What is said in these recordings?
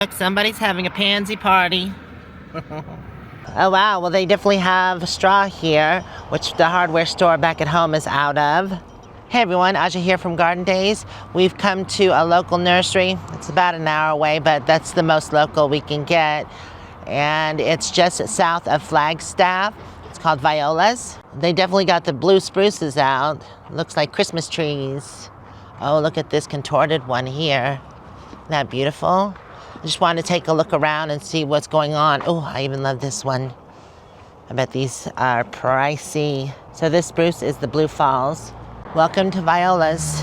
Look, somebody's having a pansy party. Oh wow, well they definitely have straw here, which the hardware store back at home is out of. Hey everyone, Aja here from Garden Days. We've come to a local nursery. It's about an hour away, but that's the most local we can get. And it's just south of Flagstaff. It's called Viola's. They definitely got the blue spruces out. Looks like Christmas trees. Oh, look at this contorted one here. Isn't that beautiful? I just wanted to take a look around and see what's going on. Oh, I even love this one. I bet these are pricey. So this spruce is the Blue Falls. Welcome to Viola's.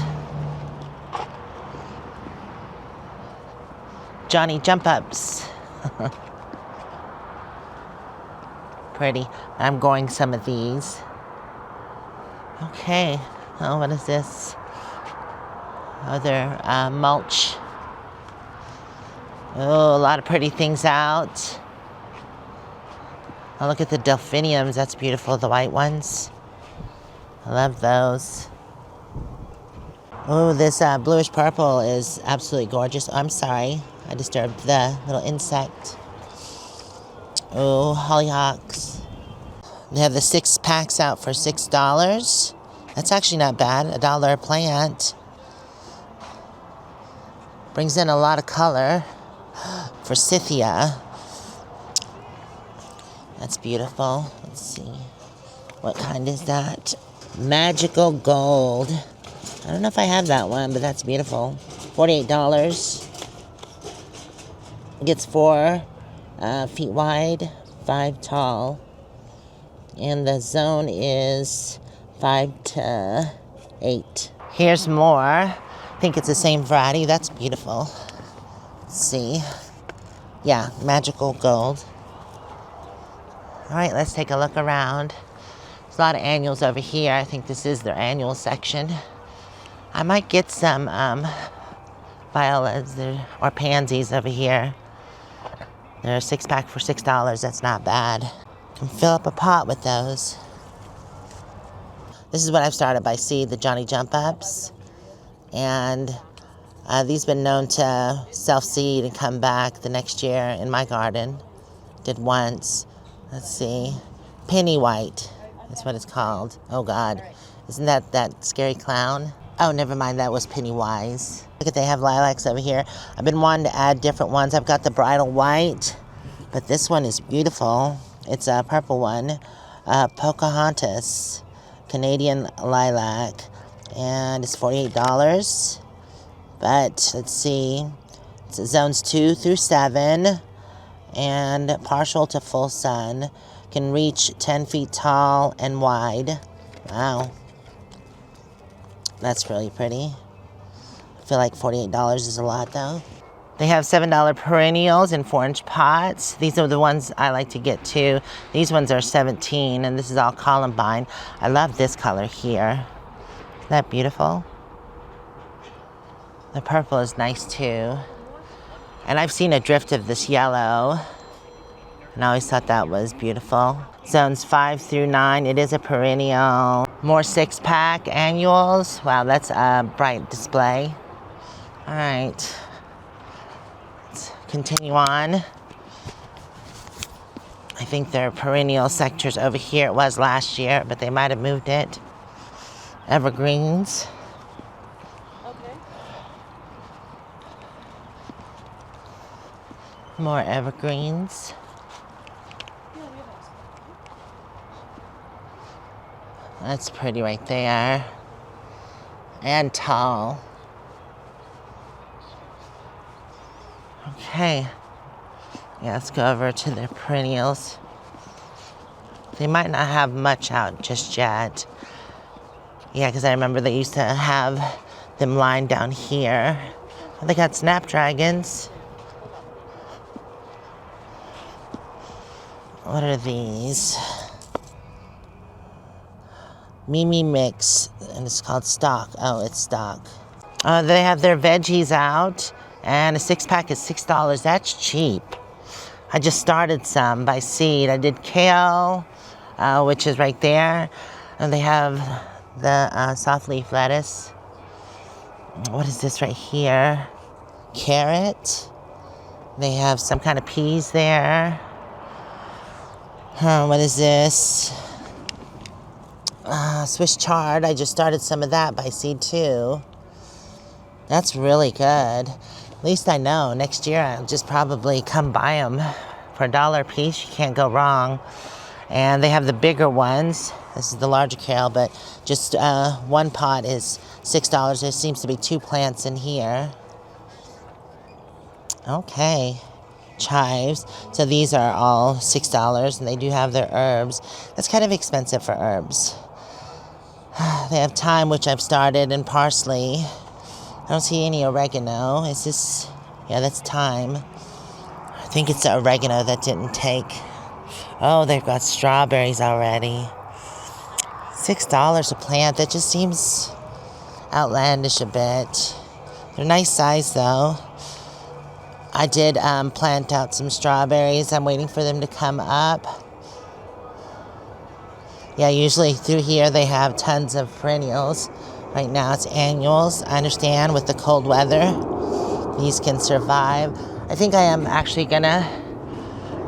Johnny Jump Ups. Pretty. I'm growing some of these. Okay. Oh, what is this? Other mulch. Oh, a lot of pretty things out. Oh, look at the delphiniums. That's beautiful, the white ones. I love those. Oh, this bluish purple is absolutely gorgeous. I'm sorry, I disturbed the little insect. Oh, hollyhocks. They have the 6 packs out for $6. That's actually not bad, $1 a plant. Brings in a lot of color. Forsythia. That's beautiful. Let's see. What kind is that? Magical Gold. I don't know if I have that one, but that's beautiful. $48. It gets 4 feet wide, 5 tall. And the zone is 5 to 8. Here's more. I think it's the same variety. That's beautiful. Let's see. Yeah, Magical Gold. All right, let's take a look around. There's a lot of annuals over here. I think this is their annual section. I might get some violas or pansies over here. They're a 6-pack for $6. That's not bad. You can fill up a pot with those. This is what I've started by seed, the Johnny Jump Ups. And these been known to self-seed and come back the next year in my garden. Did once. Let's see. Penny White. That's what it's called. Oh, God. Isn't that scary clown? Oh, never mind. That was Pennywise. Look at, they have lilacs over here. I've been wanting to add different ones. I've got the Bridal White, but this one is beautiful. It's a purple one. Pocahontas. Canadian Lilac. And it's $48. But let's see, it's zones 2 through 7 and partial to full sun. Can reach 10 feet tall and wide. Wow. That's really pretty. I feel like $48 is a lot though. They have $7 perennials in 4-inch pots. These are the ones I like to get too. These ones are $17 and this is all columbine. I love this color here. Isn't that beautiful? The purple is nice too. And I've seen a drift of this yellow. And I always thought that was beautiful. Zones 5 through 9, it is a perennial. More 6-pack annuals. Wow, that's a bright display. All right, let's continue on. I think their perennial sector's over here. It was last year, but they might have moved it. Evergreens. More evergreens. That's pretty right there. And tall. Okay. Yeah, let's go over to the perennials. They might not have much out just yet. Yeah, because I remember they used to have them lined down here. They got snapdragons. What are these? Mimi Mix, and it's called stock. Oh, it's stock. They have their veggies out, and a 6-pack is $6. That's cheap. I just started some by seed. I did kale, which is right there, and they have the soft leaf lettuce. What is this right here? Carrot. They have some kind of peas there. What is this? Swiss chard. I just started some of that by seed too. That's really good. At least I know next year I'll just probably come buy them for $1 a piece. You can't go wrong. And they have the bigger ones. This is the larger kale, but just one pot is $6. There seems to be 2 plants in here. Okay. Chives. So these are all $6, and they do have their herbs. That's kind of expensive for herbs. They have thyme, which I've started, and parsley. I don't see any oregano. Is this? Yeah, that's thyme. I think it's the oregano that didn't take. Oh, they've got strawberries already. $6 a plant. That just seems outlandish a bit. They're nice size though. I did plant out some strawberries. I'm waiting for them to come up. Yeah, usually through here they have tons of perennials. Right now it's annuals. I understand with the cold weather, these can survive. I think I am actually gonna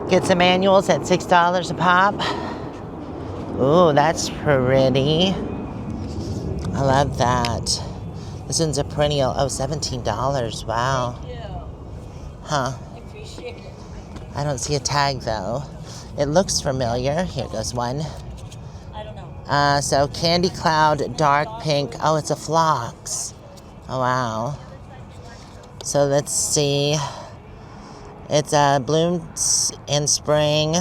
get some annuals at $6 a pop. Ooh, that's pretty. I love that. This one's a perennial. Oh, $17. Wow. Thank you. Huh. I appreciate it. I don't see a tag though. It looks familiar. Here goes one. I don't know. So Candy Cloud Dark Pink. Oh, it's a phlox. Oh, wow. So let's see. It's blooms in spring,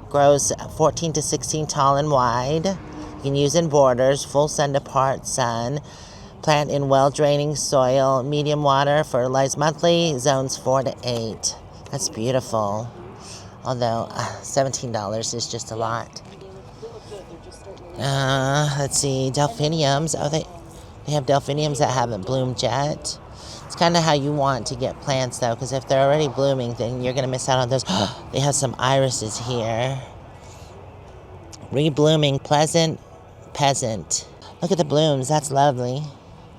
grows 14 to 16 tall and wide. You can use in borders, full sun to part sun. Plant in well-draining soil, medium water, fertilize monthly, zones 4 to 8. That's beautiful. Although $17 is just a lot. Let's see, delphiniums. Oh, they have delphiniums that haven't bloomed yet. It's kind of how you want to get plants though, because if they're already blooming, then you're going to miss out on those. They have some irises here. Reblooming Pleasant Peasant. Look at the blooms. That's lovely.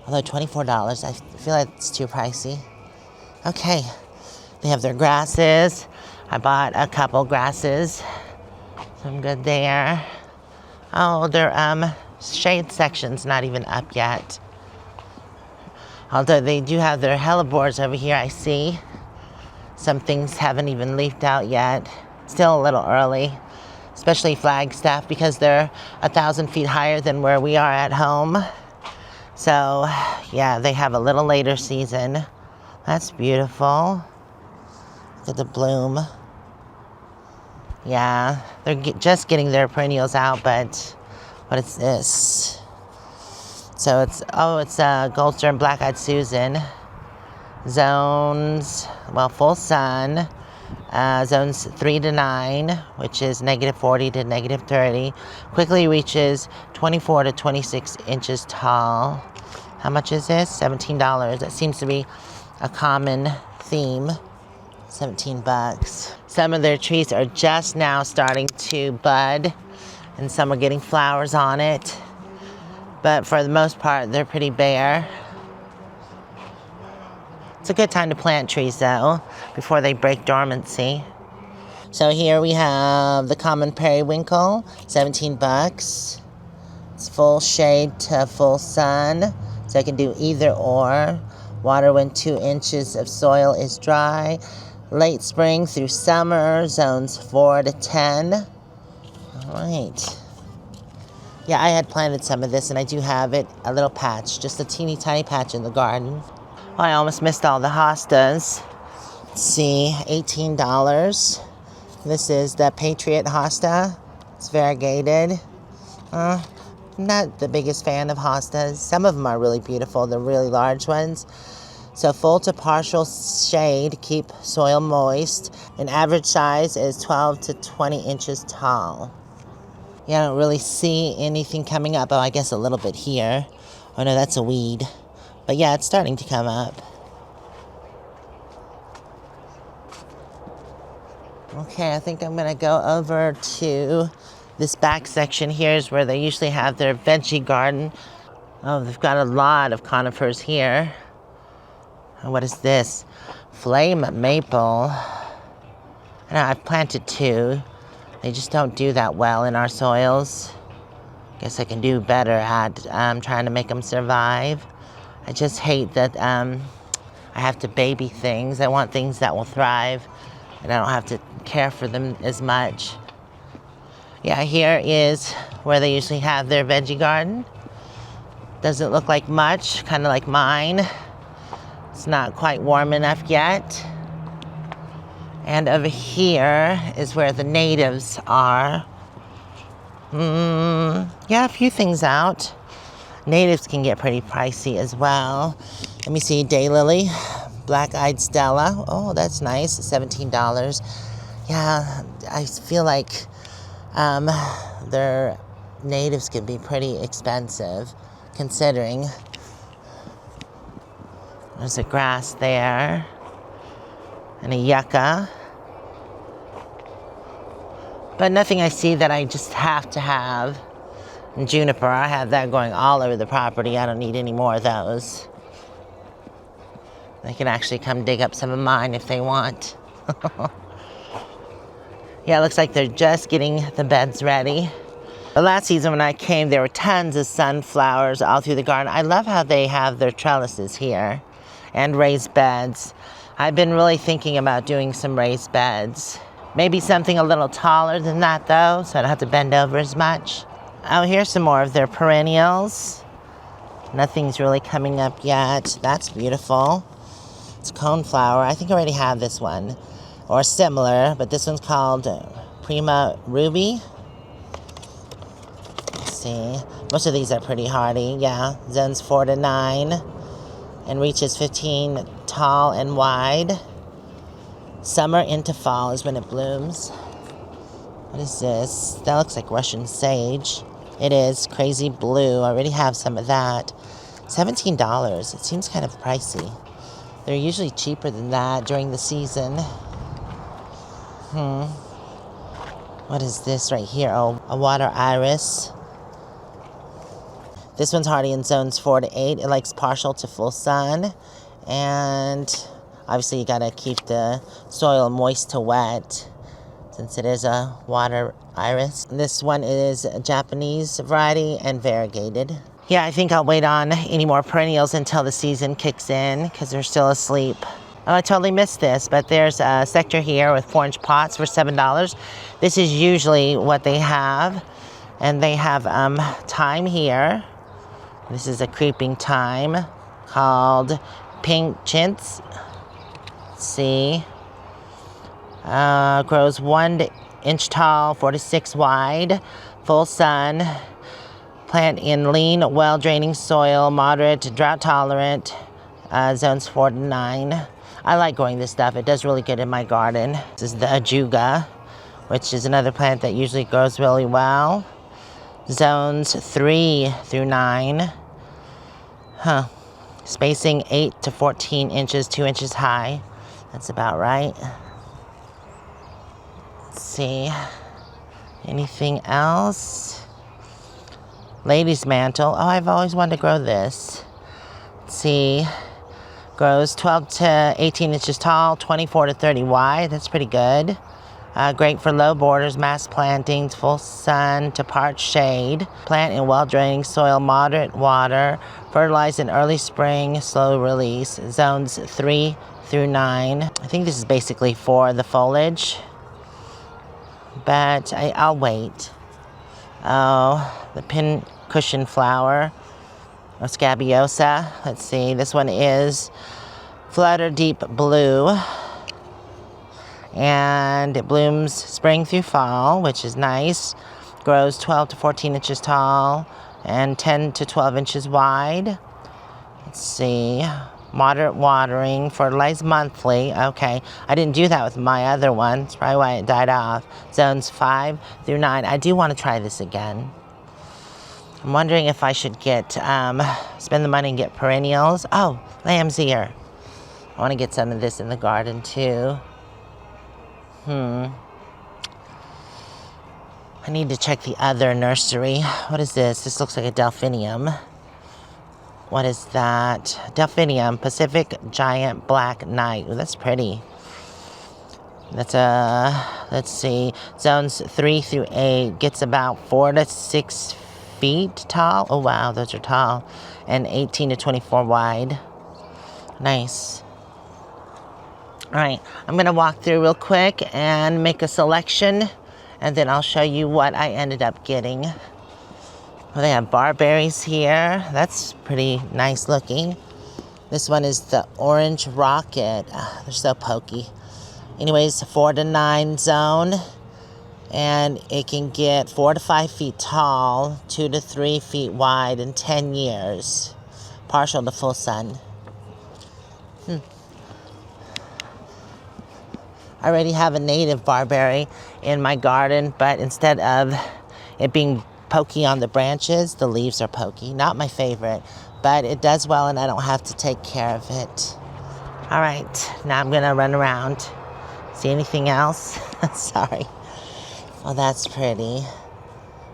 Although $24, I feel like it's too pricey. Okay. They have their grasses. I bought a couple grasses. Some good there. Oh, their shade section's not even up yet. Although they do have their hellebores over here, I see. Some things haven't even leafed out yet. Still a little early, especially Flagstaff, because they're 1,000 feet higher than where we are at home. So, yeah, they have a little later season. That's beautiful. Look at the bloom. Yeah, they're just getting their perennials out, but what is this? So it's Goldster and Black-Eyed Susan. Zones, well, full sun. Zones 3 to 9, which is -40 to -30. Quickly reaches 24 to 26 inches tall. How much is this? $17. That seems to be a common theme. $17. Some of their trees are just now starting to bud, and some are getting flowers on it. But for the most part, they're pretty bare. It's a good time to plant trees though, before they break dormancy. So here we have the common periwinkle, $17. It's full shade to full sun, so I can do either or. Water when 2 inches of soil is dry. Late spring through summer, zones 4 to 10. All right. Yeah, I had planted some of this, and I do have it, a little patch, just a teeny tiny patch in the garden. Oh, I almost missed all the hostas. Let's see, $18. This is the Patriot hosta. It's variegated. I'm not the biggest fan of hostas. Some of them are really beautiful, the really large ones. So full to partial shade, keep soil moist. An average size is 12 to 20 inches tall. Yeah, I don't really see anything coming up. Oh, I guess a little bit here. Oh no, that's a weed. But yeah, it's starting to come up. Okay, I think I'm gonna go over to this back section. Here's where they usually have their veggie garden. Oh, they've got a lot of conifers here. And what is this? Flame maple. I know, I've planted 2. They just don't do that well in our soils. Guess I can do better at trying to make them survive. I just hate that I have to baby things. I want things that will thrive, and I don't have to care for them as much. Yeah, here is where they usually have their veggie garden. Doesn't look like much, kind of like mine. It's not quite warm enough yet. And over here is where the natives are. Yeah, a few things out. Natives can get pretty pricey as well. Let me see, daylily, black-eyed Stella. Oh, that's nice, $17. Yeah, I feel like their natives can be pretty expensive, considering. There's a grass there, and a yucca. But nothing I see that I just have to have. And juniper, I have that going all over the property. I don't need any more of those. They can actually come dig up some of mine if they want. Yeah, it looks like they're just getting the beds ready. The last season when I came, there were tons of sunflowers all through the garden. I love how they have their trellises here and raised beds. I've been really thinking about doing some raised beds. Maybe something a little taller than that though, so I don't have to bend over as much. Oh, here's some more of their perennials. Nothing's really coming up yet. That's beautiful. It's coneflower. I think I already have this one, or similar, but this one's called Prima Ruby. Let's see. Most of these are pretty hardy. Yeah, zones 4 to 9, and reaches 15 tall and wide. Summer into fall is when it blooms. What is this? That looks like Russian sage. It is crazy blue. I already have some of that. $17. It seems kind of pricey. They're usually cheaper than that during the season. What is this right here? Oh, a water iris. This one's hardy in zones 4 to 8. It likes partial to full sun. And obviously you gotta keep the soil moist to wet, since it is a water iris. This one is a Japanese variety and variegated. Yeah, I think I'll wait on any more perennials until the season kicks in, because they're still asleep. Oh, I totally missed this, but there's a sector here with 4-inch pots for $7. This is usually what they have. And they have thyme here. This is a creeping thyme called pink chintz. Let's see. Grows 1 inch tall, 4 to 6 wide, full sun. Plant in lean, well-draining soil, moderate, drought-tolerant, zones 4 to 9. I like growing this stuff. It does really good in my garden. This is the ajuga, which is another plant that usually grows really well. Zones 3 through 9. Spacing 8 to 14 inches, 2 inches high. That's about right. Let's see. Anything else? Lady's mantle. Oh, I've always wanted to grow this. Let's see. Grows 12 to 18 inches tall, 24 to 30 wide. That's pretty good. Great for low borders, mass plantings, full sun to parched shade. Plant in well-draining soil, moderate water. Fertilize in early spring, slow release. Zones 3 through 9. I think this is basically for the foliage, but I'll wait. Oh, the pin cushion flower, or scabiosa. Let's see, this one is Flutter Deep Blue. And it blooms spring through fall, which is nice. Grows 12 to 14 inches tall and 10 to 12 inches wide. Let's see. Moderate watering, fertilize monthly. Okay, I didn't do that with my other one. That's probably why it died off. Zones 5 through 9. I do want to try this again. I'm wondering if I should get, spend the money and get perennials. Oh, lamb's ear. I want to get some of this in the garden too. I need to check the other nursery. What is this? This looks like a delphinium. What is that? Delphinium, Pacific Giant Black Knight. Ooh, that's pretty. That's let's see, zones 3 through 8 gets about 4 to 6 feet tall. Oh wow, those are tall. And 18 to 24 wide. Nice. All right, I'm gonna walk through real quick and make a selection, and then I'll show you what I ended up getting. Well, they have barberries here. That's pretty nice looking. This one is the orange rocket. They're so pokey. Anyways, 4 to 9 zone, and it can get 4 to 5 feet tall, 2 to 3 feet wide in 10 years. Partial to full sun. I already have a native barberry in my garden, but instead of it being pokey on the branches, the leaves are pokey. Not my favorite, but it does well and I don't have to take care of it. All right, now I'm gonna run around. See anything else? Sorry. Oh, that's pretty.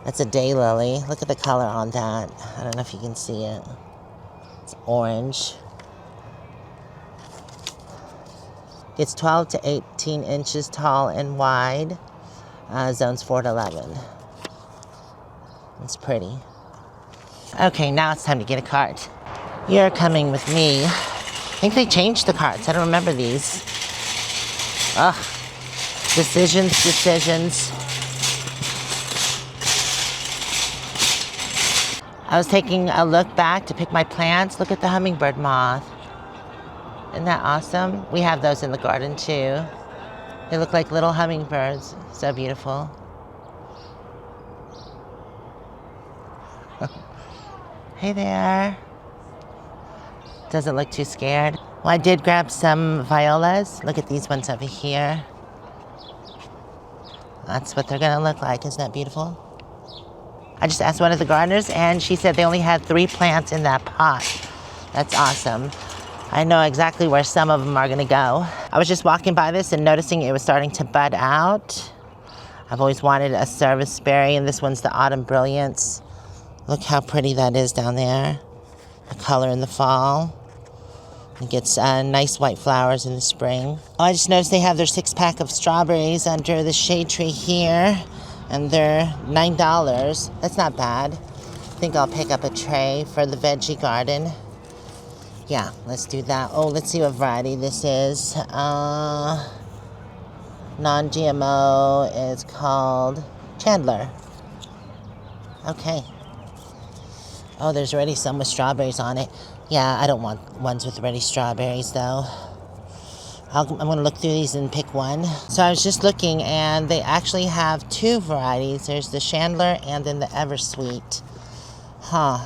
That's a daylily. Look at the color on that. I don't know if you can see it. It's orange. It's 12 to 18 inches tall and wide. Zones 4 to 11. It's pretty. Okay, now it's time to get a cart. You're coming with me. I think they changed the carts. I don't remember these. Ugh. Decisions. I was taking a look back to pick my plants. Look at the hummingbird moth. Isn't that awesome? We have those in the garden too. They look like little hummingbirds. So beautiful. Hey there. Doesn't look too scared. Well, I did grab some violas. Look at these ones over here. That's what they're gonna look like. Isn't that beautiful? I just asked one of the gardeners and she said they only had 3 plants in that pot. That's awesome. I know exactly where some of them are gonna go. I was just walking by this and noticing it was starting to bud out. I've always wanted a service berry, and this one's the Autumn Brilliance. Look how pretty that is down there. The color in the fall. It gets nice white flowers in the spring. Oh, I just noticed they have their 6-pack of strawberries under the shade tree here, and they're $9. That's not bad. I think I'll pick up a tray for the veggie garden. Yeah, let's do that. Oh, let's see what variety this is. Non-GMO is called Chandler. Okay. Oh, there's already some with strawberries on it. Yeah, I don't want ones with ready strawberries though. I'm gonna look through these and pick one. So I was just looking and they actually have 2 varieties. There's the Chandler and then the Eversweet. Huh.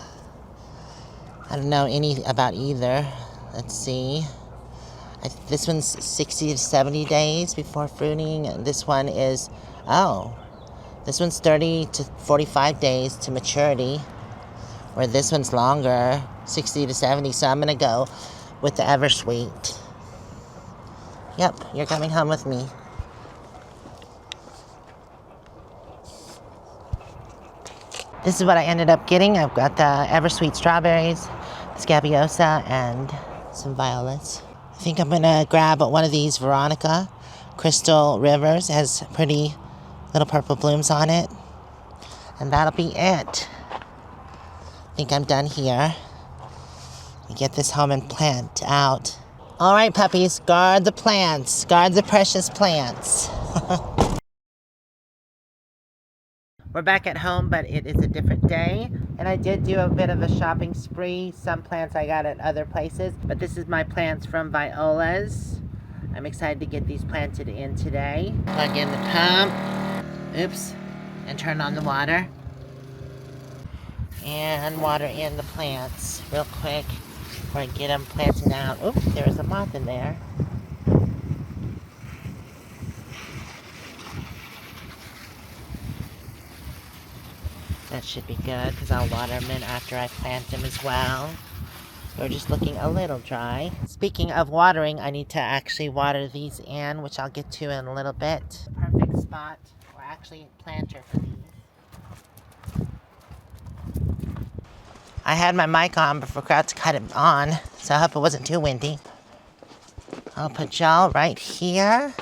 I don't know any about either. Let's see. This one's 60 to 70 days before fruiting. And this one is, this one's 30 to 45 days to maturity. Where this one's longer, 60 to 70. So I'm gonna go with the Eversweet. Yep, you're coming home with me. This is what I ended up getting. I've got the Eversweet strawberries, Scabiosa, and some violets. I think I'm gonna grab one of these Veronica Crystal Rivers. It has pretty little purple blooms on it. And that'll be it. I think I'm done here. Get this home and plant out. All right, puppies, guard the plants. Guard the precious plants. We're back at home, but it is a different day. And I did do a bit of a shopping spree. Some plants I got at other places, but this is my plants from Viola's. I'm excited to get these planted in today. Plug in the pump. Oops. And turn on the water. And water in the plants real quick before I get them planted out. Oops, there's a moth in there. That should be good because I'll water them in after I plant them as well. They're just looking a little dry. Speaking of watering, I need to actually water these in, which I'll get to in a little bit. Perfect spot, or actually planter for these. I had my mic on but forgot to cut it on, so I hope it wasn't too windy. I'll put y'all right here.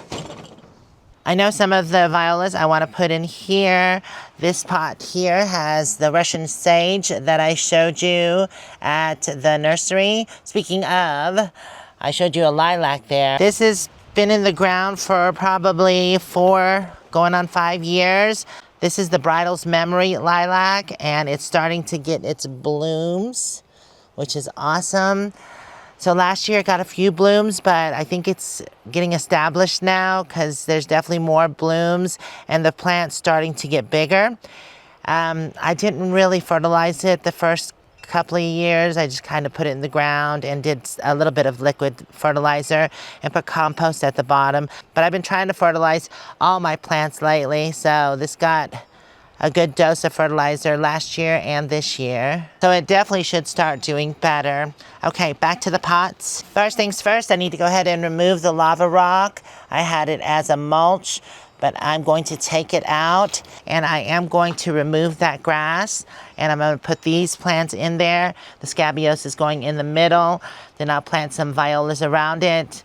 I know some of the violas I want to put in here. This pot here has the Russian sage that I showed you at the nursery. Speaking of, I showed you a lilac there. This has been in the ground for probably 4, going on 5 years. This is the Bridal's Memory lilac, and it's starting to get its blooms, which is awesome. So last year it got a few blooms, but I think it's getting established now because there's definitely more blooms and the plant's starting to get bigger. I didn't really fertilize it the first couple of years. I just kind of put it in the ground and did a little bit of liquid fertilizer and put compost at the bottom. But I've been trying to fertilize all my plants lately, so this got a good dose of fertilizer last year and this year. So it definitely should start doing better. Okay, back to the pots. First things first, I need to go ahead and remove the lava rock. I had it as a mulch, but I'm going to take it out and I am going to remove that grass and I'm going to put these plants in there. The scabious is going in the middle. Then I'll plant some violas around it.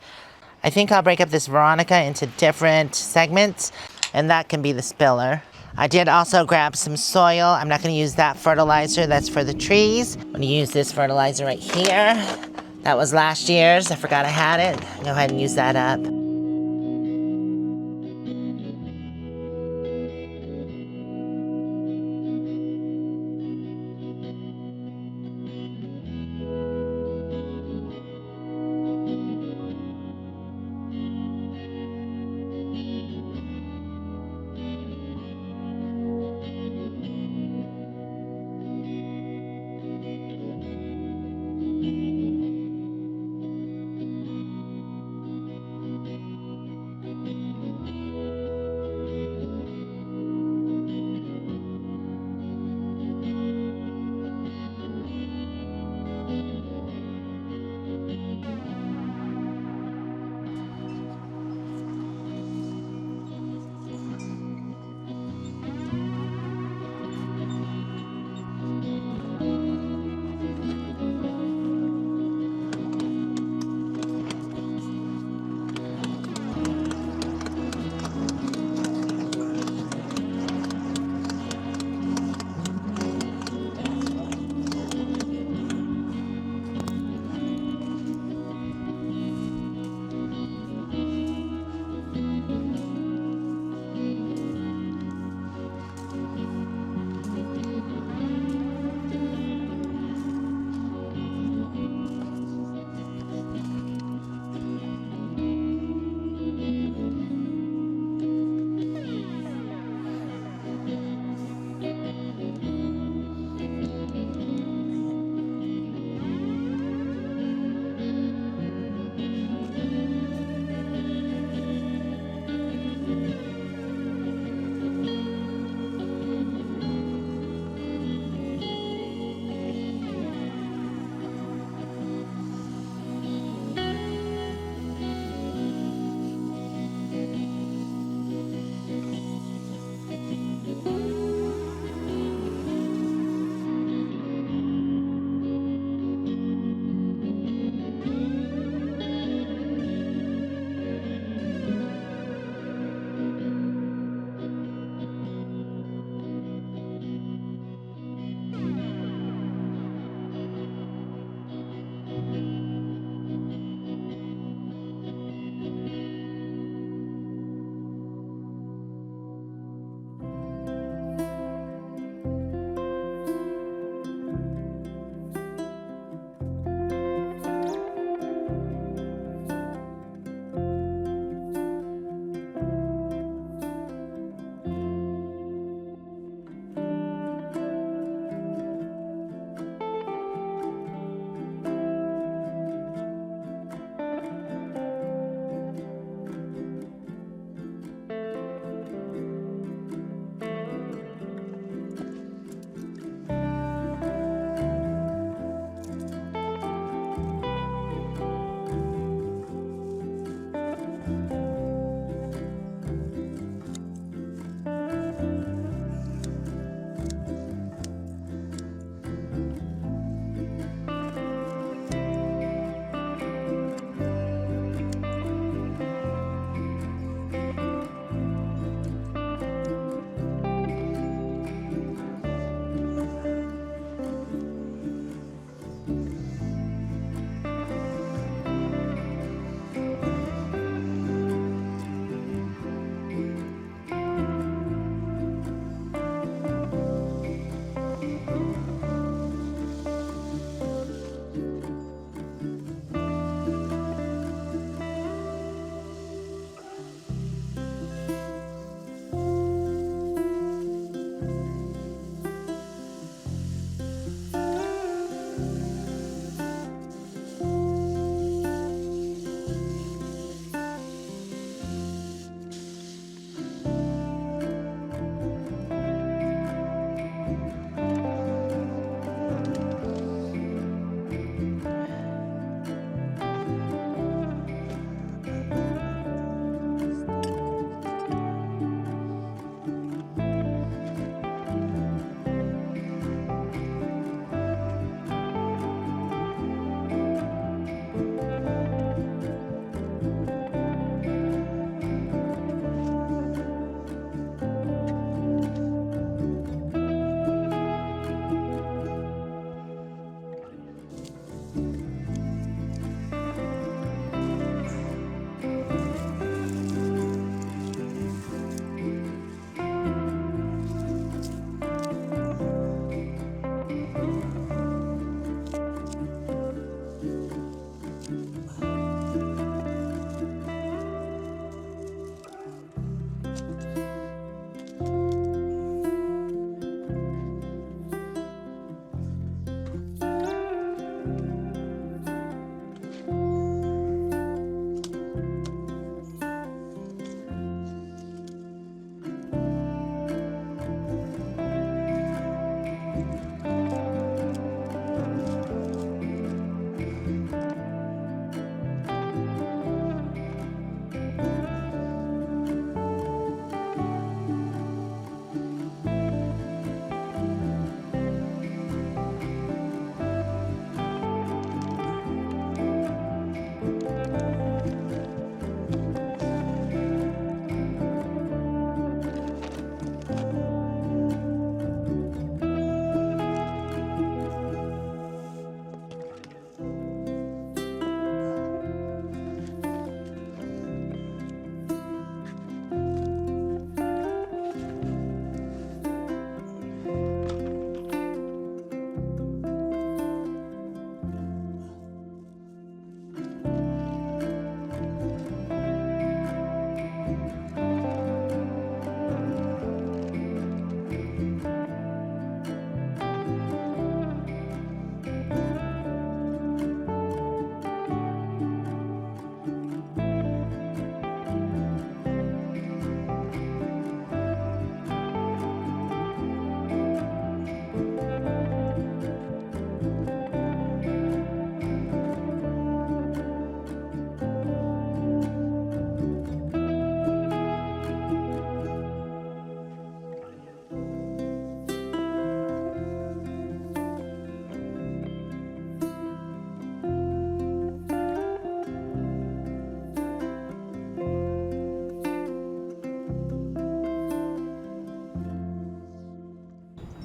I think I'll break up this Veronica into different segments and that can be the spiller. I did also grab some soil. I'm not going to use that fertilizer. That's for the trees. I'm going to use this fertilizer right here. That was last year's. I forgot I had it. Go ahead and use that up.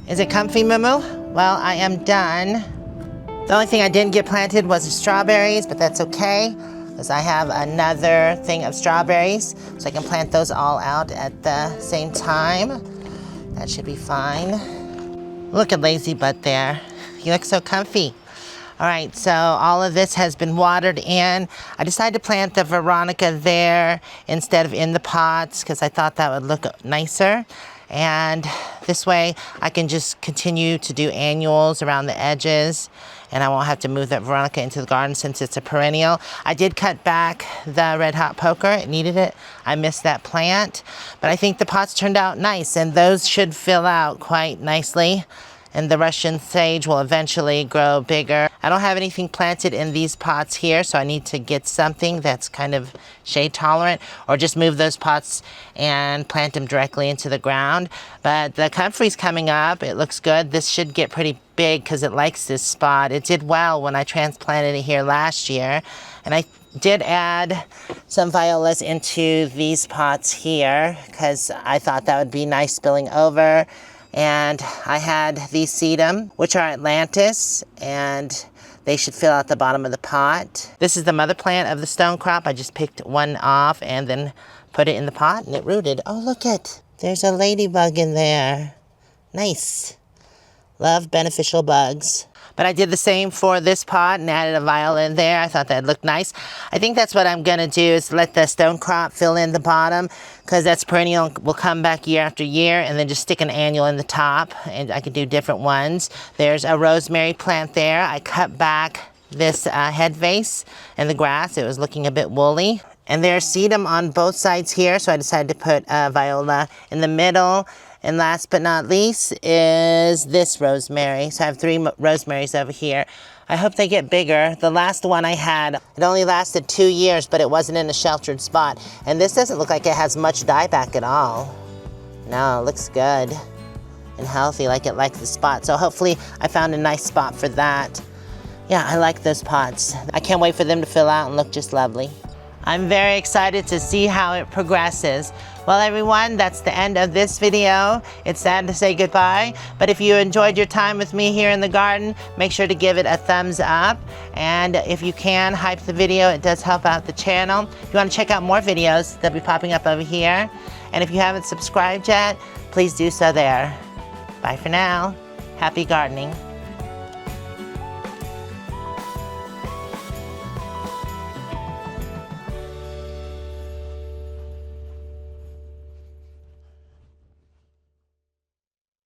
Is it comfy, Moo? Well, I am done. The only thing I didn't get planted was the strawberries, but that's okay, because I have another thing of strawberries, so I can plant those all out at the same time. That should be fine. Look at Lazy Butt there. He looks so comfy. All right, so all of this has been watered in. I decided to plant the Veronica there instead of in the pots because I thought that would look nicer. And this way I can just continue to do annuals around the edges and I won't have to move that Veronica into the garden since it's a perennial. I did cut back the Red Hot Poker. It needed it. I missed that plant. But I think the pots turned out nice and those should fill out quite nicely. And the Russian sage will eventually grow bigger. I don't have anything planted in these pots here, so I need to get something that's kind of shade tolerant, or just move those pots and plant them directly into the ground. But the comfrey's coming up. It looks good. This should get pretty big because it likes this spot. It did well when I transplanted it here last year. And I did add some violas into these pots here because I thought that would be nice spilling over. And I had these sedum, which are Atlantis, and they should fill out the bottom of the pot. This is the mother plant of the stone crop. I just picked one off and then put it in the pot and it rooted. Oh, look it. There's a ladybug in there. Nice. Love beneficial bugs. But I did the same for this pot and added a viola in there. I thought that looked nice. I think that's what I'm gonna do is let the stone crop fill in the bottom because that's perennial, will come back year after year, and then just stick an annual in the top and I could do different ones. There's a rosemary plant there. I cut back this head vase in the grass. It was looking a bit woolly. And there's sedum on both sides here, so I decided to put viola in the middle. And last but not least is this rosemary. So I have 3 rosemaries over here. I hope they get bigger. The last one I had, it only lasted 2 years, but it wasn't in a sheltered spot. And this doesn't look like it has much dieback at all. No, it looks good and healthy, like it likes the spot. So hopefully I found a nice spot for that. Yeah, I like those pots. I can't wait for them to fill out and look just lovely. I'm very excited to see how it progresses. Well, everyone, that's the end of this video. It's sad to say goodbye, but if you enjoyed your time with me here in the garden, make sure to give it a thumbs up. And if you can, hype the video. It does help out the channel. If you want to check out more videos, they'll be popping up over here. And if you haven't subscribed yet, please do so there. Bye for now. Happy gardening.